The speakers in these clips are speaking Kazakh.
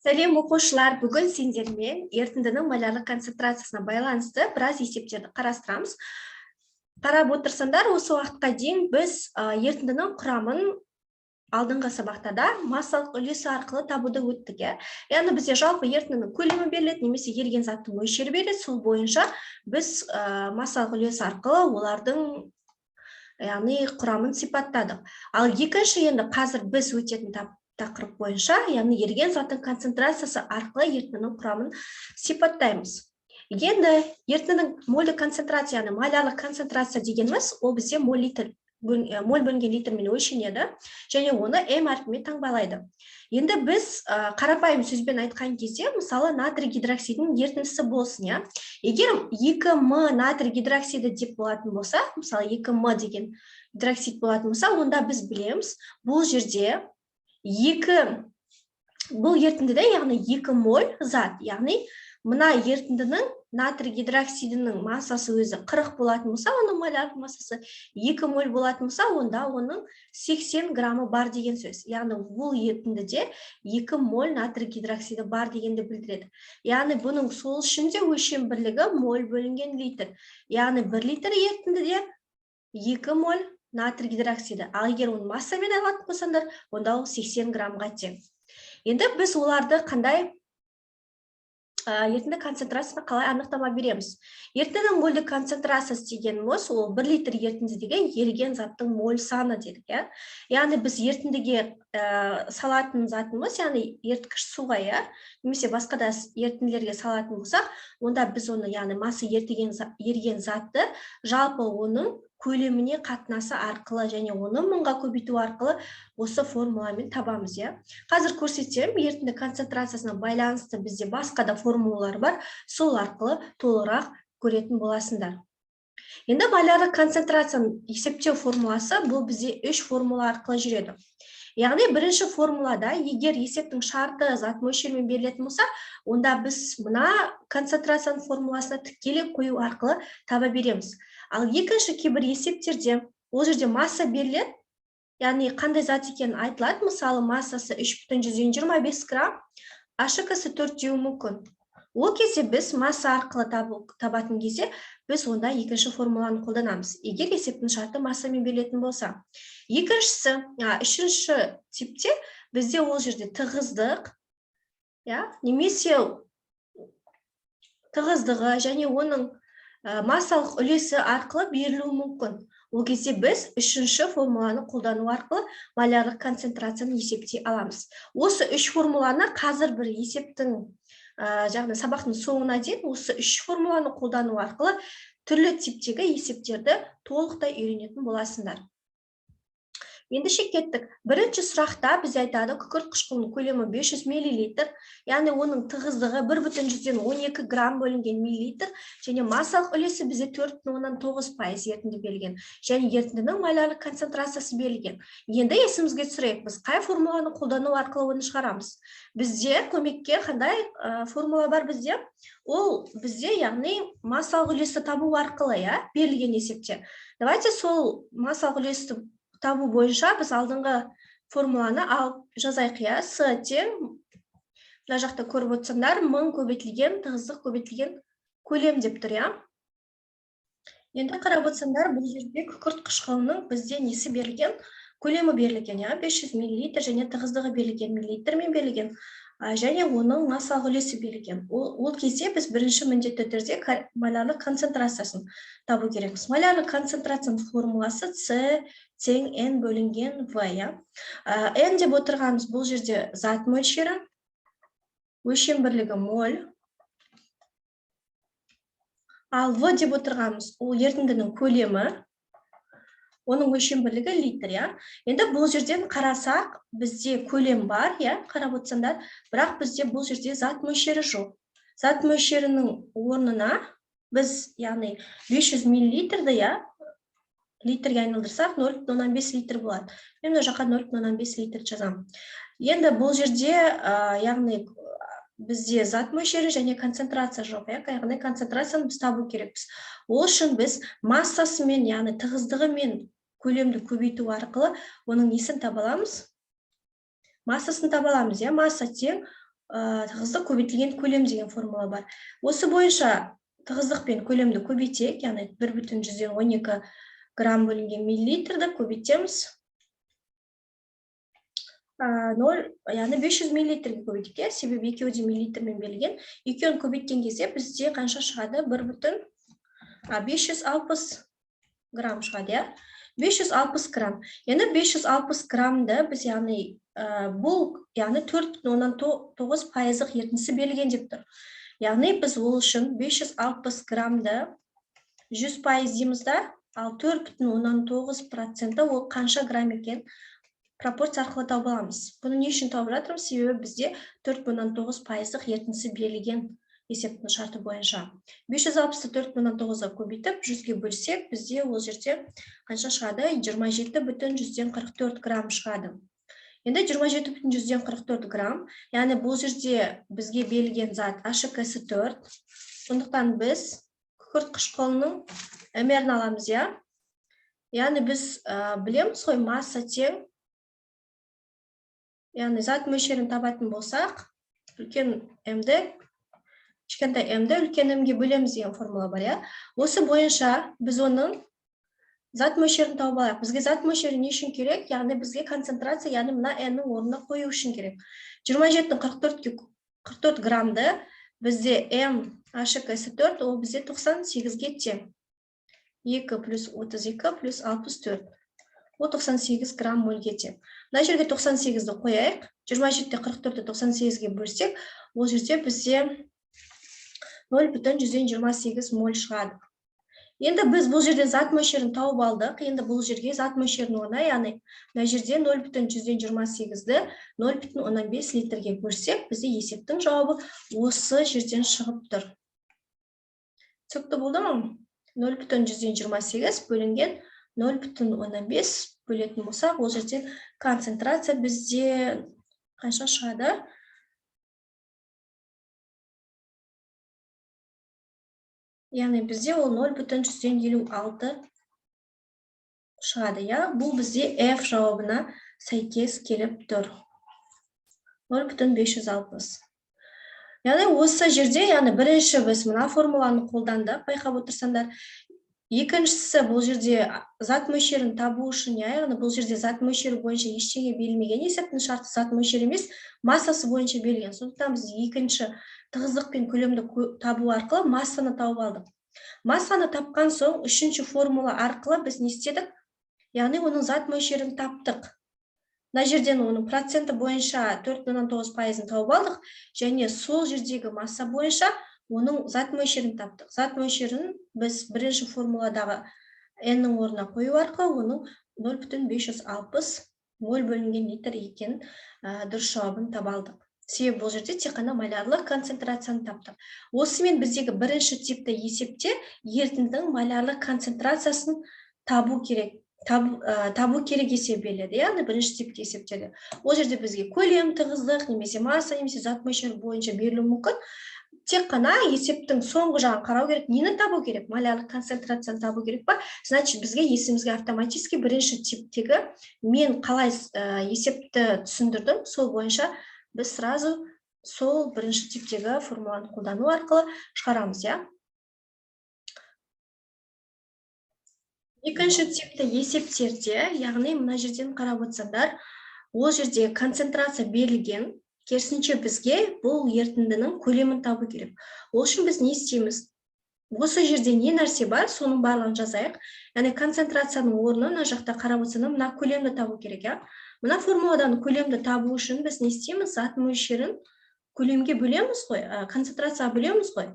Сәлем оқушылар, бүгін сендермен ерітіндінің малярлық концентрациясына байланысты біраз есептерді қарастырамыз. Қарап отырсаңдар, осы уақытқа дейін біз ерітіндінің құрамын алдыңғы сабақтарда массалық үлесі арқылы табуды өттік. Яғни бізде жалпы ерітіндінің көлемі беріледі, немесе еріген заттың мөлшері беріледі. Сол бойынша біз массалық үлесі арқылы олардың құрамын сипаттадық. Ал екінші енді қазір біз өтетін тақырып бойынша, яғни еріген заттың концентрациясы арқылы ерітіндінің құрамын сипаттаймыз. Енді ерітіндінің мольдік концентрацияны, малярлық концентрация дегеніміз, ол бізде моль бөлінген литрмен өлшенеді, және оны М әрпімен таңбалайды. Енді біз қарапайым сөзбен айтқан кезде, мысалы, натрий гидроксидінің ерітіндісі болсын, егер 2М натрий гидроксиді деп болатын болса, мысалы 2М деген гидроксид болатын болса, онда біз білеміз, бұл жерде бұл ерітіндіде, яғни 2 моль зат, яғни мына ерітіндінің натрий гидроксидінің массасы өзі 40 болатын болса, оның малярлық массасы 2 моль болатын болса, онда оның 80 граммы бар деген сөз. Яғни бұл ерітіндіде 2 моль натрий гидроксиді бар дегенді білдіреді. Яғни бұның сол үшін де өлшем бірлігі моль бөлінген литр. Яғни 1 литр ерітіндіде 2 моль натрий гидроксиді. Ал егер оны массамен алатын болсаңдар, онда ол 80 граммға тең. Енді біз оларды қандай ерітінді концентрацияны қалай анықтама береміз? Ерітіндінің мольдік концентрациясы дегеніміз, ол 1 литр ерітіндідегі еріген заттың моль саны дедік. Яғни біз ерітіндіге салатын затымыз, яғни еріткіш суға, немесе басқа да ерітінділерге салатын болсақ, онда біз оны, яғни масса еріген затты жалпы оның көлеміне қатынасы арқылы және оны мыңға көбейту арқылы осы формуламен табамыз. Қазір көрсетсем, ерітінді концентрациясына байланысты бізде басқа да формулалар бар, сол арқылы толығырақ көретін боласыңдар. Енді малярлық концентрацияның есептеу формуласы бұл бізде 3 формула арқылы жүреді. Яғни бірінші формулада, егер есептің шарты зат мөлшерімен берілетін болса, онда біз мына концентрацияның формуласына тікелей қою арқылы таба береміз. Ал екінші кейбір есептерде, ол жерде масса беріледі, яғни қандай зат екенін айтылады, мысалы массасы 3,25 грамм, АШК-сы 4 деуі мүмкін. Ол кезде біз масса арқылы табатын кезде, біз онда екінші формуланы қолданамыз, егер есептің шарты массамен берілетін болса. Үшінші типте бізде ол жерде тығыздық, немесе тығыздығы және оның массалық үлесі арқылы берілуі мүмкін. Ол кезде біз үшінші формуланы қолдану арқылы малярлық концентрацияны есептей аламыз. Осы 3 формуланы қазір бір есептің сабақтың соңына дейін осы 3 формуланы қолдану арқылы түрлі типтегі есептерді толықтай үйренетін боласыңдар. Ендеше кеттік. Бірінші сұрақта біз айтады, күкірт қышқылының көлемі 500 мл, яғни оның тығыздығы 1,12 грамм бөлінген миллилитр, және массалық үлесі бізде 4,9% ерітінді берілген, және ерітіндінің малярлық концентрациясы берілген. Енді есімізге түсірейік, біз қай формуланы қолдану арқылы оны шығарамыз? Бізде көмекке қандай формула бар бізде? Ол бізде, яғни массалық үлесті табу арқылы берілген есепте. Давайте сол массалық үлесті табу бойынша біз алдыңғы формуланы алып жазайық. С тең, мына жақта көріп отырсаңдар, 1000 көбейтілген тығыздық көбейтілген көлем деп тұр. Енді қарап отырсаңдар, бұл жерде күкірт қышқылының бізде несі берілген? Көлемі берілген, 500 мл және тығыздығы берілген миллилитрмен берілген, және оның массалық үлесі берілген. Ол кезде біз бірінші міндетті түрде малярлық концентрациясын табу керекпіз. Малярлық концентрацияның формуласы С тең N бөлінген В. N деп отырғанымыз бұл жерде зат мөлшері, өлшем бірлігі моль. Ал В деп отырғанымыз ол ерітіндінің көлемі, оның өлшем бірлігі литр. Енді бұл жерден қарасақ, бізде көлем бар, қарап отырсаңдар, бірақ бізде бұл жерде зат мөлшері жоқ. Зат мөлшерінің орнына біз, яғни 500 мл-ді, литрге айналдырсақ 0,05 литр болады. Мен ол жаққа 0,05 литр жазам. Енді бұл жерде, яғни бізде зат мөлшері және концентрация жоқ, яғни концентрацияны біз табу керекпіз. Ол үшін біз массасымен, яғни тығыздығы мен көлемді көбейту арқылы оның несін таба аламыз? Массасын таба аламыз. Масса тең тығыздық көбейтілген көлем деген формула бар. Осы бойынша тығыздық пен көлемді көбейтек, яғни 1,12 грамм бөлінген миллилитрді көбейтеміз. 0, яғни 500 миллилитрге көбейтек, себебі екеуі де миллилитрмен берілген. Екеуін көбейткен кезде бізде қанша шығады? 560 грамм шығады, 560 грамм. Яғни 560 граммды біз, яғни бұл, яғни 4,9% ерітіндісі берілген деп тұр. Яғни біз ол үшін 560 граммды 100% дейміз да, ал 4,9% ол қанша грамм екен пропорция арқылы тауып аламыз. Бұны не үшін тауып жатырмыз? Себебі бізде 4,9% ерітіндісі берілген есептің шарты бойынша. 560-ты 4,9-ға көбейтіп, 100-ге бөлсек, бізде ол жерде қанша шығады? 27,144 грамм шығады. Енді 27,144 грамм, яғни бұл жерде бізге берілген зат H2S4. Сондықтан біз күкірт қышқылының мрін аламыз, я? Яғни біз білеміз ғой, масса тең, яғни зат мөлшерін табатын болсақ, үлкен М-ді, кішкентай М-ді үлкен М-ге бөлеміз деген формула бар, я? Осы бойынша біз оның зат мөлшерін тауып алайық. Бізге зат мөлшері не үшін керек? Яғни бізге концентрация, яғни мына N-нің орнына қою үшін керек. 27-44 граммды бізде М H2S4, ол бізде 98-ге тең. 2 плюс 32 плюс 64. Ол 98 грамм мөлге тең. Мына жерге 98-ді қояйық. 27-44-ді 98-ге бөлсек, ол жерде бізде 0,128 моль шығады. Енді біз бұл жерден зат мөлшерін тауып алдық. Енді бұл жерге зат мөлшерін орнына, яғни мына жерде 0,128-ді 0,15 литрге бөлсек, бізде есептің жауабы осы жерден шығып тұр. Түсінікті болды ма? 0,128 бөлінген 0,15 бөлетін болсақ, ол жерде концентрация бізде қанша шығады? Яғни бізде ол 0,156 шығады, я? Бұл бізде F жауабына сәйкес келіп тұр. 0,560. Яғни осы жерде, яғни бірінші біз мына формуланы қолдандық, байқап отырсаңдар. Екіншісі бұл жерде зат мөлшерін табу үшін, яғни бұл жерде зат мөлшері бойынша ештеңе берілмеген, есептің шарты зат мөлшері емес, массасы бойынша берілген. Сондықтан біз екінші тығыздық пен көлемді табу арқылы массаны тауып алдық. Массаны тапқан соң, үшінші формула арқылы біз не істедік? Яғни оның зат мөлшерін таптық. Мына жерден оның проценті бойынша 4,9%-ын тауып алдық, және сол жердегі масса бойынша оның зат мөлшерін таптық. Зат мөлшерін біз бірінші формуладағы N-нің орнына қою арқылы оның 0,560 моль бөлінген литр екен дұрыс жауабын таба алдық. Себебі бұл жерде тек қана малярлық концентрацияны таптық. Осымен біздегі бірінші типті есепте ерітіндінің малярлық концентрациясын табу керек есептеледі, яғни бірінші типті есептеледі. Ол жерде бізге көлем, тығыздық, немесе масса, немесе зат мөлшері бойынша берілуі мүмкін. Тек қана есептің соңғы жағын қарау керек. Нені табу керек? Малярлық концентрацияны табу керек па? Значит, бізге есімізге автоматически бірінші типтегі мен қалай есепті түсіндірдім, сол бойынша біз сразу сол бірінші типтегі формуланы қолдану арқылы шығарамыз, я? Екінші типті есептерде, яғни мына жерден қарап отырсаңдар, ол жерде концентрация берілген, керісінше бізге бұл ерітіндінің көлемін табу керек. Ол үшін біз не істейміз? Осы жерде не нәрсе бар, соның барлығын жазайық. Яғни концентрацияның орны мына жақта қарап отырсаңдар, мына көлемді табу керек, я? Мына формуладан көлемді табу үшін біз не істейміз? Зат мөлшерін көлемге бөлеміз ғой, концентрацияға бөлеміз ғой.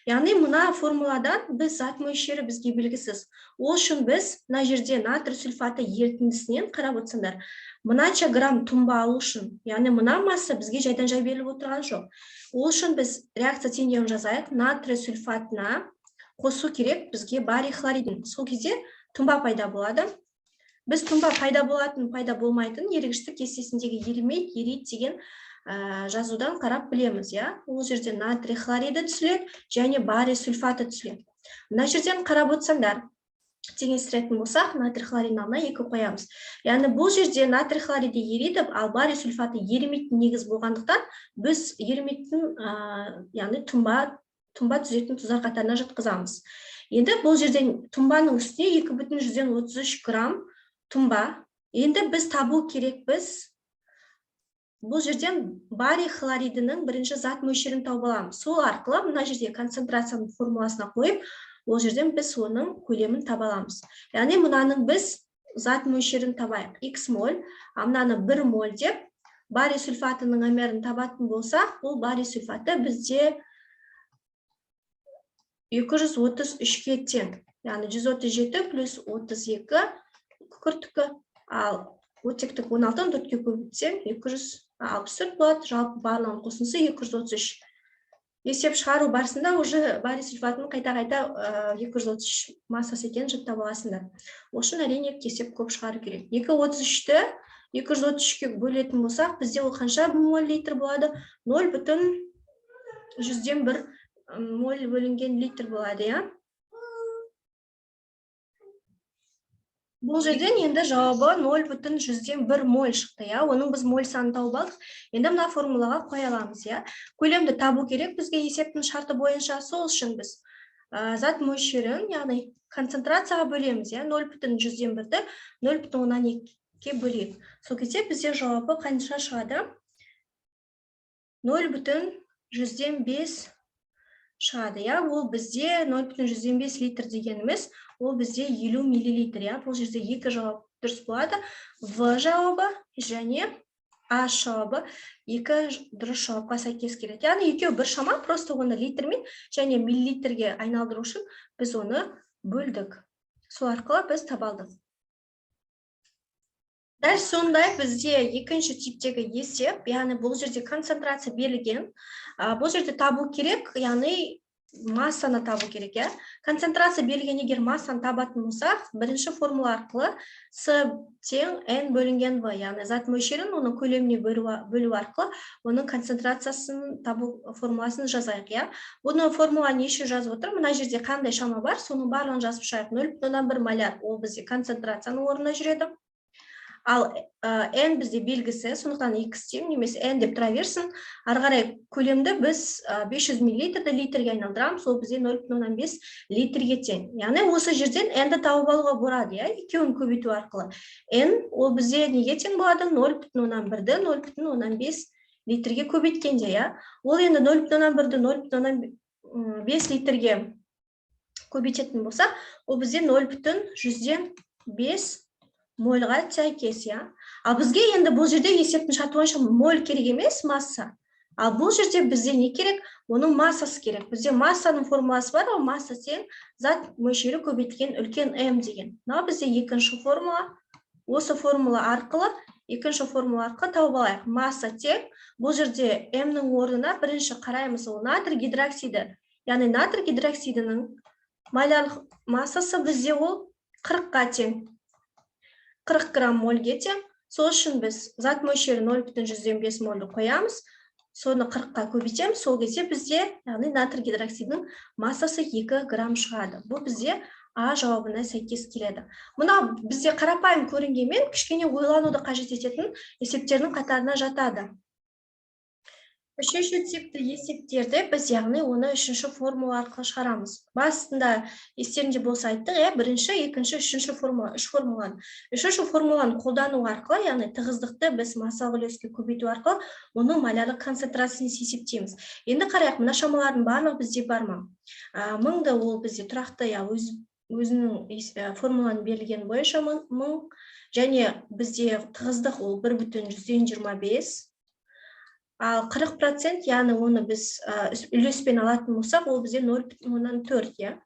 Яғни мына формуладан біз зат мөлшері бізге белгісіз. Ол үшін біз мына жерде натрий сульфаты ерітіндісінен қарап отырсаңдар, мынанша грамм тұнба алу үшін, яғни мына масса бізге жайдан жай беріліп отырған жоқ. Ол үшін біз реакция теңдеуін жазайық. Натрий сульфатына қосу керек бізге барий хлоридін. Сол кезде тұнба пайда болады. Біз тұнба пайда болатын, пайда болмайтын ерегіштік кестесіндегі ерімейді, ерейді деген жазудан қарап білеміз, я? Ол жерде натрий хлориді түсіледі, және барий сульфаты түсіледі. Мына жерден қарап отырсаңдар, теңестіретін болсақ, натрий хлоридінің алдына 2 қоямыз. Яғни бұл жерде натрий хлориді ериді, ал барий сульфаты еремейтін негіз болғандықтан, біз еремейтін, яғни тұнба түзетін тұздар қатарына жатқызамыз. Енді бұл жерден тұнбаның үстіне 2,33 грамм тұнба. Енді біз табу керекпіз. Бұл жерден барий хлоридінің бірінші зат мөлшерін тауып аламыз. Сол арқылы мына жерде концентрацияның формуласына қойып, ол жерден біз оның көлемін таба аламыз. Яғни мынаның біз зат мөлшерін табайық. X моль, а мынаны 1 моль деп, барий сульфатының өмірін табатын болсақ, бұл барий сульфаты бізде 233-ке тең. Яғни 137 плюс 32 күкіртікі, ал оттектік 16-ны 4-ке көбейтсем 264 болады. Жалпы барлығының қосындысы 233. Есеп шығару барысында уже барий сульфатының қайта-қайта 233 массасы екенін жаттап аласыңдар. Үшін әрине есеп көп шығару керек. 233-ті 233-ке бөлетін болсақ, бізде ол қанша моль литр болады? 0,1 моль бөлінген литр болады, я? Бұл жерден енді жауабы 0,1 моль шықты, я? Оның біз моль санын тауып алдық. Енді мына формулаға қоя аламыз, я? Көлемді табу керек бізге есептің шарты бойынша. Сол үшін біз зат мөлшерін, яғни концентрацияға бөлеміз, я? 0,1-ді 0,12-ке бөлейік. Сол кезде бізде жауабы қанша шығады? 0,105 шығады, я? Ол бізде 0,105 литр дегеніміз, ол бізде 50 миллилитр, я? Бұл жерде 2 жауап дұрыс болады. В жауабы және А жауабы 2 дұрыс жауапқа сәйкес келеді. Яғни екеуі бір шама, просто оны литрмен және миллилитрге айналдыру үшін біз оны бөлдік. Сол арқылы біз табалдық. Дәл сондай бізде екінші типтегі есеп, яғни бұл жерде концентрация берілген. Бұл жерде табу керек, яғни массаны табу керек, я? Концентрация берілген егер массаны табатын болсақ, бірінші формула арқылы С тең N бөлінген В, яғни зат мөлшерін оның көлеміне бөлу арқылы оның концентрациясын табу формуласын жазайық, я? Бұны формула неше жазып отыр? Мына жерде қандай шама бар? Соның барлығын жазып шығайық. 0,1 моляр ол бізде концентрацияның орнына жүреді. Ал N бізде белгісі, сондықтан X тең немесе N деп тұра берсін. Ары қарай көлемді біз 500 миллилитрді литрге айналдырамыз, ол бізде 0,15 литрге тең. Яғни осы жерден N-ді тауып алуға болады, я? Екеуін көбейту арқылы. N ол бізде неге тең болады? 0,1-ді 0,15 литрге көбейткенде, я? Ол енді 0,1-ді 0,15 литрге көбейтетін болса, ол бізде 0,105 мольға сәйкес, я? Ал бізге енді бұл жерде есептің шарты бойынша моль керек емес, масса. Ал бұл жерде бізде не керек? Оның массасы керек. Бізде массаның формуласы бар, ол масса тең зат мөлшері көбейтілген үлкен М деген. Мына бізде екінші формула. Осы формула арқылы, екінші формула арқылы тауып алайық. Масса тең. Бұл жерде М-нің орнына бірінші қараймыз, ол натрий гидроксиді. Яғни натрий гидроксидінің молярлық массасы бізде ол 40-қа тең. 40 грамм мольге тең. Сол үшін біз зат мөлшері 0,105 мольді қоямыз. Соны 40-қа көбейтеміз. Сол кезде бізде, яғни натрий гидроксидінің массасы 2 грамм шығады. Бұл бізде А жауабына сәйкес келеді. Мұна бізде қарапайым көрінгенмен кішкене ойлануды қажет ететін есептердің қатарына жатады. Үшінші типті есептерді біз яғни оны үшінші формула арқылы шығарамыз. Басында естерінде болса айттық, бірінші, екінші, үшінші формула, үш формуланы. Үшінші формуланы қолдану арқылы, яғни тығыздықты біз массалық үлеске көбейту арқылы оның молярлық концентрациясын есептейміз. Енді қарайық, мына шамалардың барлығы бізде бар ма? 1000-ды ол бізде тұрақты, өзінің формуланы берілген бойынша 1000, және бізде тығыздық ол 1,125. Ал 40%, яғни оны біз үлеспен алатын болсақ, ол бізде 0,4, я?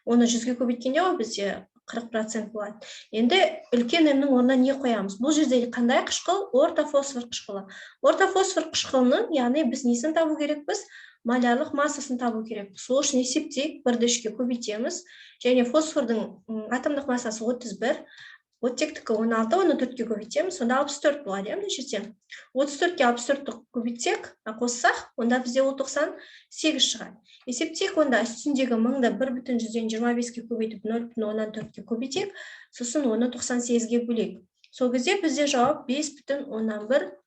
Оны 100-ге көбейткенде ол бізде 40% болады. Енді үлкен М-нің орнына не қоямыз? Бұл жерде қандай қышқыл? Орта фосфор қышқылы. Орта фосфор қышқылының, яғни біз несін табу керекпіз? Молярлық массасын табу керек. Сол үшін есептейік, 1-ді 3-ге көбейтеміз. Және фосфордың атомдық массасы 31. оттектікі 16, оны 4-ке көбейтеміз, сонда 64 болады, мына жерде. 34-ке 64-ті көбейтсек, қоссақ, онда бізде 98 шығады. Есептейік, онда үстіндегі 1000-ды 1,125-ке көбейтіп, 0,14-ке көбейтек, сосын оны 98-ге бөлек. Сол кезде бізде жауап 5,11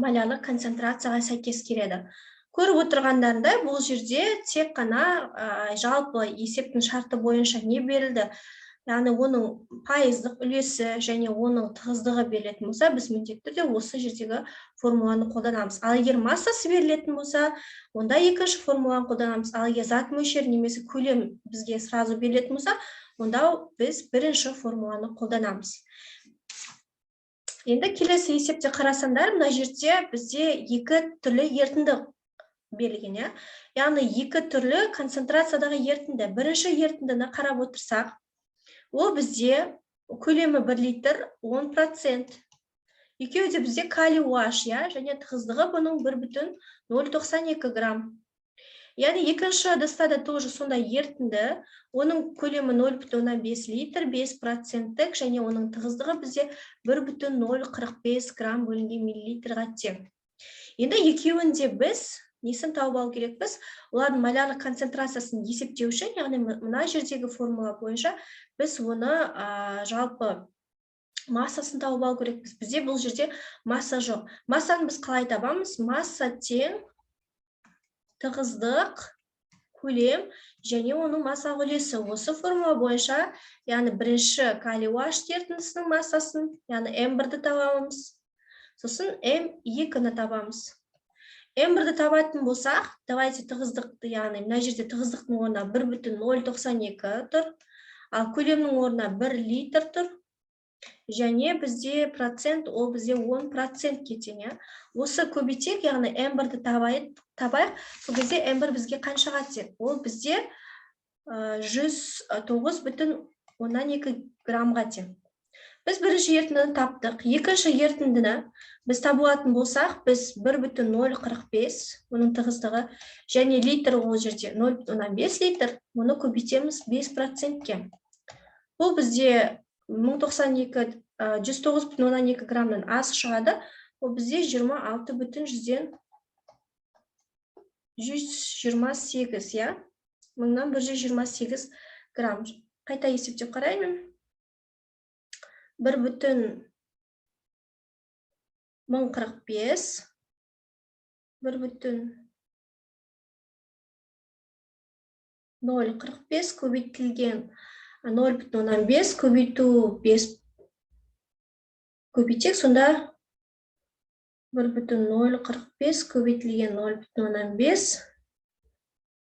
малярлық концентрацияға сәйкес келеді. Көріп отырғандарында бұл жерде тек қана жалпы есептің шарты бойынша не берілді? Яғни оның пайыздық үлесі және оның тығыздығы берілетін болса, біз міндетті түрде осы жердегі формуланы қолданамыз. Ал егер массасы берілетін болса, онда екінші формуланы қолданамыз. Ал егер зат мөлшері немесе көлем бізге сразу берілетін болса, онда біз бірінші формуланы қолданамыз. Енді келесі есепте қарасаңдар, мына жерде бізде екі түрлі ерітінді берілген, яғни екі түрлі концентрациядағы ерітінді. Бірінші ерітіндіні қарап отырсақ, ол бізде көлемі 1 литр 10%. Екеуі де бізде калий OH, және тығыздығы бұның 1,092 грамм. Яғни екінші ыдыста да тоже сондай ерітінді, оның көлемі 0,5 литр 5%, және оның тығыздығы бізде 1,045 грамм бөлінген миллилитрға тең. Енді екеуінде біз несін тауып алу керекпіз? Олардың малярлық концентрациясын есептеу үшін, яғни мына жердегі формула бойынша біз оны жалпы массасын тауып алу керекпіз. Бізде бұл жерде масса жоқ. Массаны біз қалай табамыз? Масса тең тығыздық, көлем және оның масса үлесі. Осы формула бойынша, яғни бірінші калий OH ерітіндісінің массасын, яғни М1-ді табамыз. Сосын М2-ні табамыз. М1-ді табатын болсақ, давайте тығыздықты, яғни мына жерде тығыздықтың орнына 1,092 тұр, ал көлемнің орнына 1 литр тұр, және бізде процент, ол бізде 10% кетен. Осы көбейтек, яғни М1-ді табайық, сол кезде М1 бізге қаншаға тең? Ол бізде 109,12 граммға тең. Біз бірінші ерітіндіні таптық. Екінші ерітіндіні біз табылатын болсақ, біз 1,045, оның тығыздығы, және литр ол жерде 0,5 литр, оны көбейтеміз 5%-ке. Бұл бізде 109,12 граммнан аз шығады, ол бізде 26,128, 1128 грамм. Қайта есептеп қараймын. 1,1045, 1,045 көбейтілген 0,15 көбейту 5 көбейтек, сонда 1,045 көбейтілген 0,15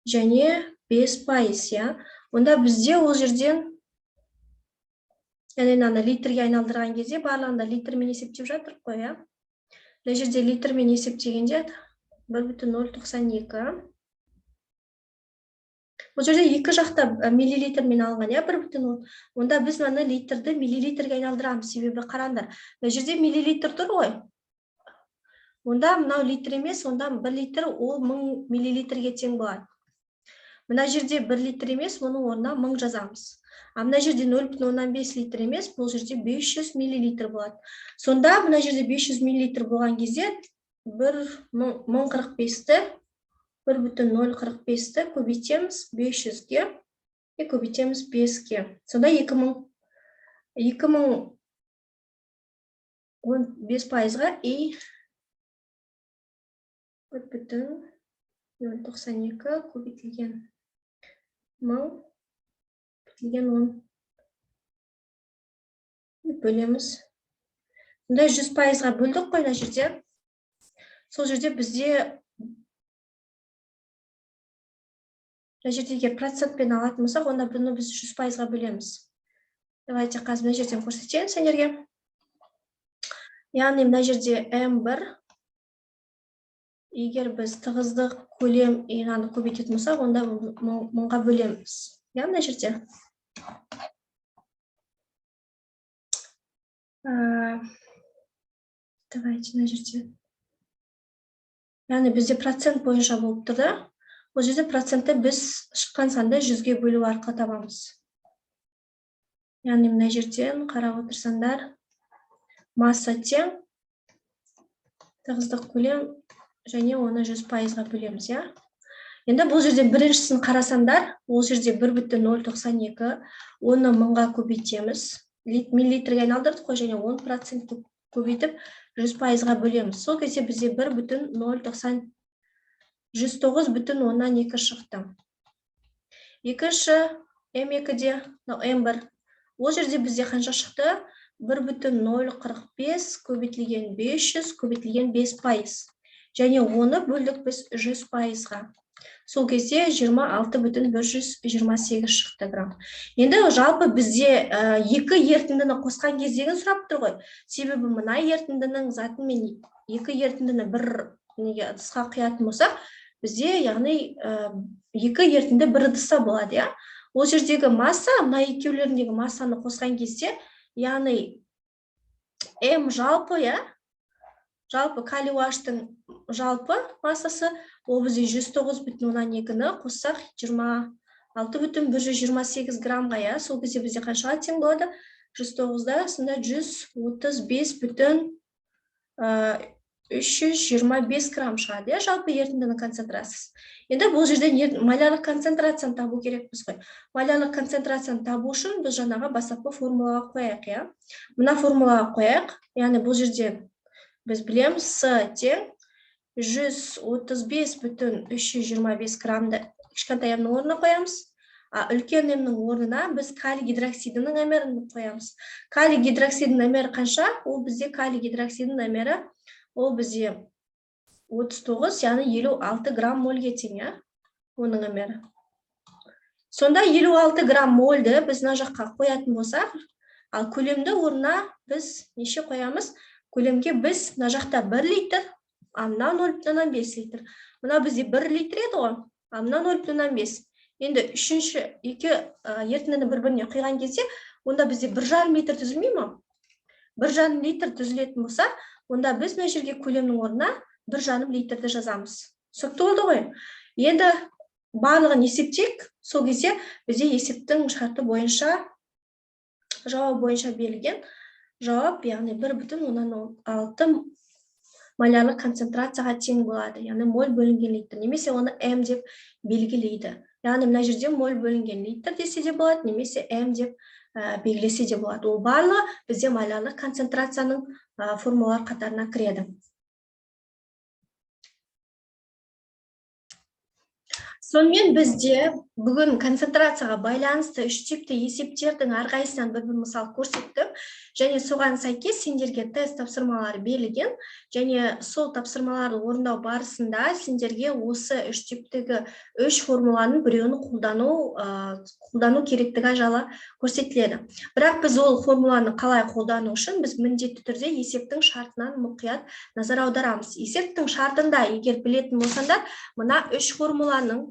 және 5%. Онда бізде ол жерден яғни литрге айналдырған кезде барлығында литрмен есептеп жатыр қой, Мына жерде литрмен есептегенде 1,092. Бұл жерде екі жақта миллилитрмен алған, 1,0. Онда біз мына литрді миллилитрге айналдырамыз, себебі қараңдар. Мына жерде миллилитр тұр ғой. Онда мынау литр емес, онда 1 литр ол 1000 миллилитрге тең болады. Мына жерде 1 литр емес, оның орнына 1000 жазамыз. А мына жерде 0,15 литр емес, бұл жерде 500 миллилитр болады. Сонда мына жерде 500 миллилитр болған кезде 1045-ті 1,045-ті көбейтеміз 500-ге и көбейтеміз 5-ге. Сонда 2000 5%-ға и 1,092 көбейтілген 1000 10 бөлеміз. Сонда 100%-ға бөлдік қой мына жерде. Сол жерде бізде мына жердегі процентпен алатын болсақ, онда бұны біз 100%-ға бөлеміз. Давайте қазір мына жерден көрсетейін сендерге. Яғни мына жерде М1, егер біз тығыздық, көлем иғаны көбейтетін болсақ, онда 1000-ға бөлеміз. Мына жерде. Давайте мына жерде. Яғни бізде процент бойынша болып тұрды. Бұл жерде процентті біз шыққан санды 100-ге бөлу арқылы табамыз. Яғни мына жерден қарап отырсаңдар, масса тең тығыздық көлем және оны 100%-ға бөлеміз, я? Енді бұл жерден біріншісін қарасаңдар, ол жерде 1,092, оны 1000-ға көбейтеміз. Миллилитрге айналдырдық қой, және 10% көбейтіп 100%-ға бөлеміз. Сол кезде бізде 109,2 шықты. Екінші М2-де, М1. Ол жерде бізде қанша шықты? 1,045 көбейтілген 500 көбейтілген 5%. Және оны бөлдік біз 100%-ға. Сол кезде 26,128 шықты грамм. Енді жалпы бізде екі ерітіндіні қосқан кездегін сұрап тұр ғой. Себебі мына ерітіндінің затын мен екі ерітіндіні бір ыдысқа құятын болса, бізде яғни екі ерітінді бір ыдыста болады, я? Ол жердегі масса, мына екеулеріндегі массаны қосқан кезде, яғни М жалпы, я? Жалпы калий OH-тың жалпы массасы, ол бізде 109,2-ні қоссақ 26,128 граммға, я? Сол кезде бізде қаншаға тең болады? 109-да, сонда 135,325 грамм шығады, я? Жалпы ерітіндінің концентрациясы. Енді бұл жерден малярлық концентрацияны табу керекпіз ғой. Малярлық концентрацияны табу үшін біз жаңаға бастапқы формулаға қояйық, я? Мына формулаға қояйық, яғни бұл жерде біз білеміз, С тең 135,325 граммды кішкентай М-нің орнына қоямыз, а үлкен М-нің орнына біз калий гидроксидінің номерін қоямыз. Калий гидроксидінің номері қанша? Ол бізде калий гидроксидінің номері, ол бізде 39, яғни 56 грамм мольге тең, я? Оның номері. Сонда 56 грамм мольді біз мына жаққа қоятын болсақ, ал көлемді орнына біз неше қоямыз? Көлемге біз мына жақта 1 литр, а мына 0,5 литр. Мына бізде 1 литр еді ғой, а мына 0,5. Енді үшінші екі ерітіндіні бір-біріне құйған кезде, онда бізде 1,5 литр түзілмей ме? 1,5 литр түзілетін болса, онда біз мына жерге көлемнің орнына 1,5 литрді жазамыз. Түсінікті болды ғой? Енді барлығын есептейік. Сол кезде бізде есептің шарты бойынша, жауап бойынша берілген жауап, яғни 1,6 малярлық концентрацияға тең болады. Яғни моль бөлінген литр. Немесе оны М деп белгілейді. Яғни мына жерде моль бөлінген литр десе де болады, немесе М деп белгілесе де болады. Ол барлығы бізде малярлық концентрацияның формулалар қатарына кіреді. Сонымен бізде бүгін концентрацияға байланысты үш типті есептердің әрқайсынан бір мысал көрсеттім, және соған сәйкес сендерге тест тапсырмалары берілген, және сол тапсырмаларды орындау барысында сендерге осы үш типтегі үш формуланың біреуін қолдану керектігі жайлы көрсетіледі. Бірақ біз ол формуланы қалай қолдану үшін біз міндетті түрде есептің шартынан мұқият назар аударамыз. Есептің шартында егер білетін болсаңдар, мына үш формуланың,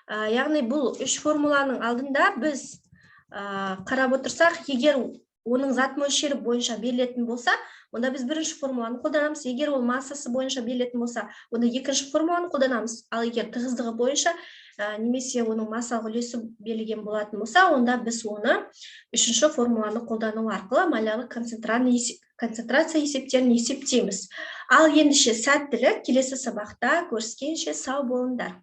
яғни бұл үш формуланың алдында біз қарап отырсақ, егер оның зат мөлшері бойынша берілетін болса, онда біз бірінші формуланы қолданамыз. Егер ол массасы бойынша берілетін болса, онда екінші формуланы қолданамыз. Ал егер тығыздығы бойынша немесе оның массалық үлесі берілген болатын болса, онда біз оны үшінші формуланы қолдану арқылы малярлық концентрация есептерін есептейміз. Ал ендеше сәттілік, келесі сабақта көріскенше сау болыңдар.